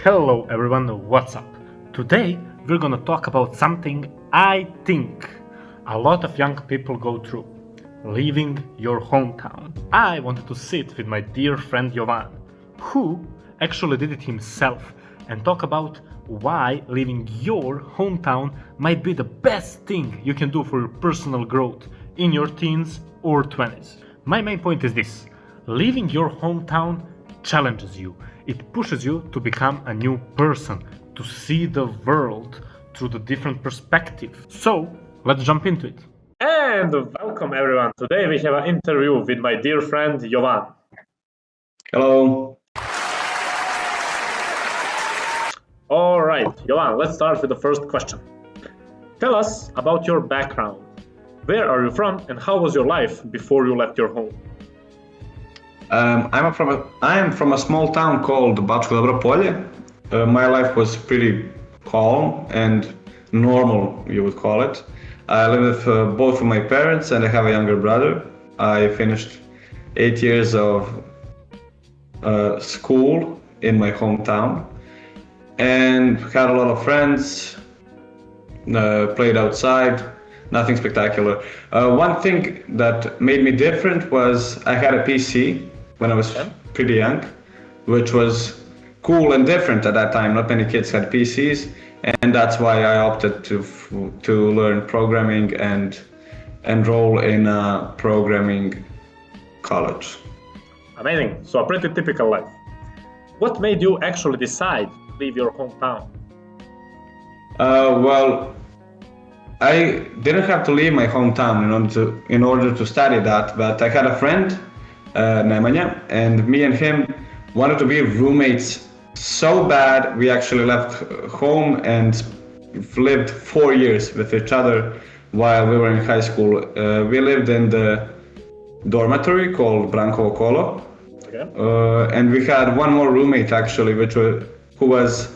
Hello everyone, what's up? Today we're gonna talk about something I think a lot of young people go through: leaving your hometown. I wanted to sit with my dear friend Jovan, who actually did it himself, and talk about why leaving your hometown might be the best thing you can do for your personal growth in your teens or 20s. My main point is this: leaving your hometown challenges you. It pushes you to become a new person, to see the world through the different perspective. So, let's jump into it. And welcome everyone. Today we have an interview with my dear friend Jovan. Hello. All right, Jovan, let's start with the first question. Tell us about your background. Where are you from and how was your life before you left your home? I am from a small town called Bačko Dobro Polje. My life was pretty calm and normal, you would call it. I live with both of my parents and I have a younger brother. I finished 8 years of school in my hometown and had a lot of friends, played outside, nothing spectacular. One thing that made me different was I had a PC when I was pretty young, which was cool and different at that time. Not many kids had PCs, and that's why I opted to learn programming and enroll in a programming college. Amazing. So a pretty typical life. What made you actually decide to leave your hometown? Well, I didn't have to leave my hometown in order to study that, but I had a friend, Nemanja, and me and him wanted to be roommates so bad we actually left home and lived 4 years with each other while we were in high school. We lived in the dormitory called Brankovo Kolo, and we had one more roommate actually, who was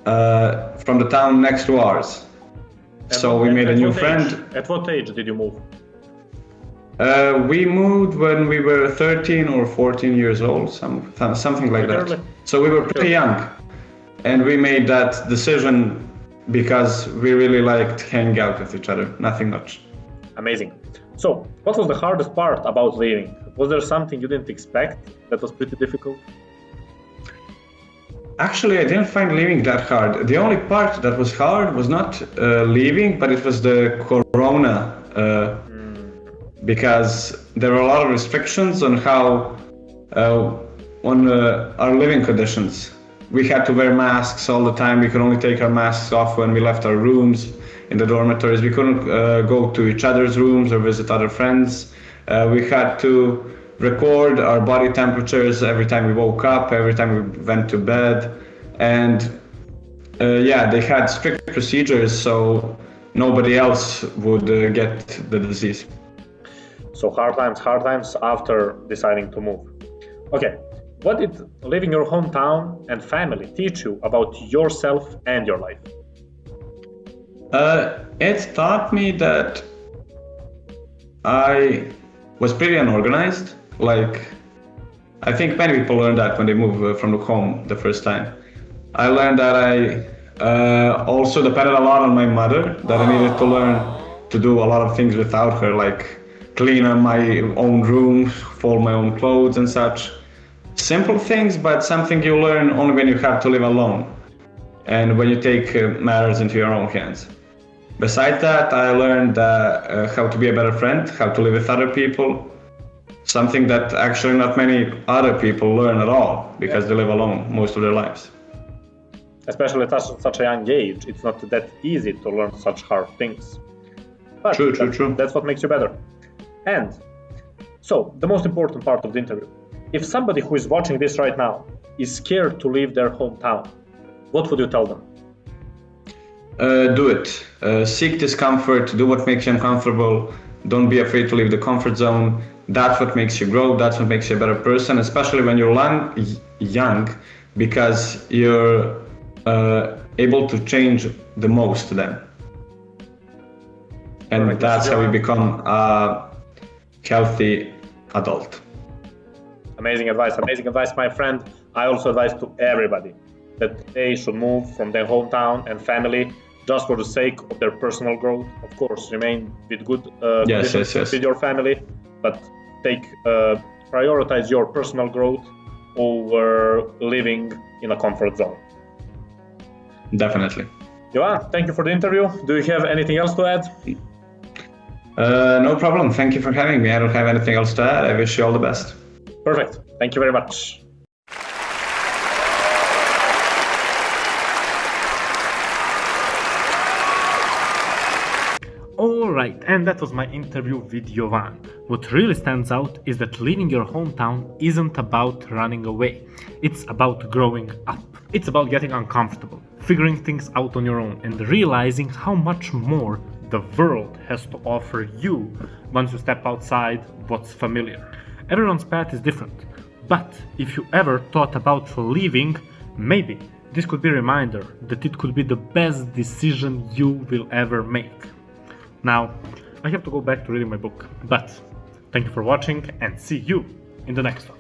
from the town next to ours. So we made a new friend. At what age did you move? We moved when we were 13 or 14 years old, something like that. So we were pretty young, and we made that decision because we really liked hanging out with each other, nothing much. Amazing. So, what was the hardest part about leaving? Was there something you didn't expect that was pretty difficult? Actually, I didn't find leaving that hard. The only part that was hard was not leaving, but it was the corona. Because there were a lot of restrictions on our living conditions. We had to wear masks all the time. We could only take our masks off when we left our rooms in the dormitories. We couldn't go to each other's rooms or visit other friends. We had to record our body temperatures every time we woke up, every time we went to bed. And they had strict procedures so nobody else would get the disease. So hard times after deciding to move. Okay, what did leaving your hometown and family teach you about yourself and your life? It taught me that I was pretty unorganized. I think many people learn that when they move from the home the first time. I learned that I also depended a lot on my mother, that I needed to learn to do a lot of things without her, like clean my own room, fold my own clothes and such. Simple things, but something you learn only when you have to live alone and when you take matters into your own hands. Besides that, I learned how to be a better friend, how to live with other people, something that actually not many other people learn at all because they live alone most of their lives. Especially at such a young age, it's not that easy to learn such hard things. But True. That's what makes you better. And so, the most important part of the interview. If somebody who is watching this right now is scared to leave their hometown, what would you tell them? Do it. Seek discomfort, do what makes you uncomfortable. Don't be afraid to leave the comfort zone. That's what makes you grow, that's what makes you a better person, especially when you're young, because you're able to change the most then. And that's how we become a healthy adult. Amazing advice, my friend. I also advise to everybody. that they should move from their hometown and family just for the sake of their personal growth. Of course, remain with good conditions with your family, but prioritize your personal growth over living in a comfort zone. Definitely. Johan, thank you for the interview. Do you have anything else to add? No problem. Thank you for having me. I don't have anything else to add. I wish you all the best. Perfect. Thank you very much. Alright, and that was my interview with Jovan. What really stands out is that leaving your hometown isn't about running away. It's about growing up. It's about getting uncomfortable, figuring things out on your own, and realizing how much more the world has to offer you once you step outside what's familiar. Everyone's path is different, but if you ever thought about leaving, maybe this could be a reminder that it could be the best decision you will ever make. Now, I have to go back to reading my book, but thank you for watching and see you in the next one.